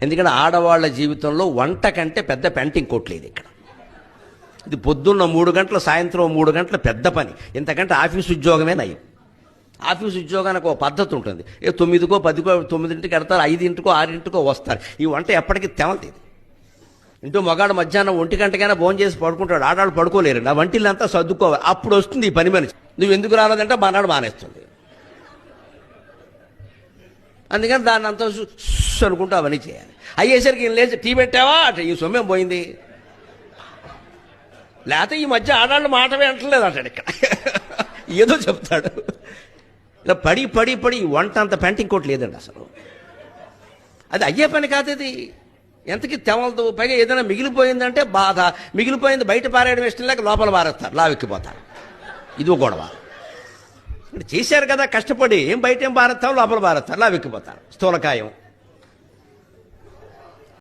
ఎందుకంటే ఆడవాళ్ళ జీవితంలో వంట కంటే పెద్ద పెంటింగ్ కొట్టలేదు ఇక్కడ. ఇది పొద్దున్న 3 గంటలు, సాయంత్రం 3 గంటల పెద్ద పని. ఇంతకంటే ఆఫీస్ ఉద్యోగమే నయం. ఆఫీస్ ఉద్యోగానికి ఒక పద్ధతి ఉంటుంది. 9కో 10కో 9ంటికి వెడతారు, 5కో 6కో వస్తారు. ఈ వంట ఎప్పటికీ తెమలలేదు. ఇంటూ మగాడు మధ్యాహ్నం 1 గంటకైనా భోజనం చేసి పడుకుంటాడు, ఆడాడు పడుకోలేరు. నా వంటిల్లంతా సర్దుకోవాలి. అప్పుడు వస్తుంది ఈ పని మనిషి. నువ్వు ఎందుకు రాలేదంటే బానాడు మానేస్తుంది. అందుకని దాన్ని అంతా అనుకుంటూ అవన్నీ చేయాలి. అయ్యేసరికి ఈయన లేచి టీ పెట్టావా అంటే ఈ సొమ్మేం పోయింది. లేకపోతే ఈ మధ్య ఆడాళ్ళు మాట వింటలేదు అంటాడు. ఇక్కడ ఏదో చెప్తాడు. ఇలా పడి పడి పడి వంట అంత పెంటింగ్ కోట్ లేదండి అసలు. అది అయ్యే పని కాదు. ఇది ఎంతకి తెమలదు. పైగా ఏదైనా మిగిలిపోయిందంటే బాధ. మిగిలిపోయింది బయట పారేయడం ఇష్టం లేక లోపల పారేస్తారు, లావెక్కిపోతారు. ఇదో గొడవ. చేశారు కదా కష్టపడి, ఏం బయట ఏం పారేస్తాం, లోపల పారేస్తారు, లావెక్కిపోతారు. స్థూలకాయం.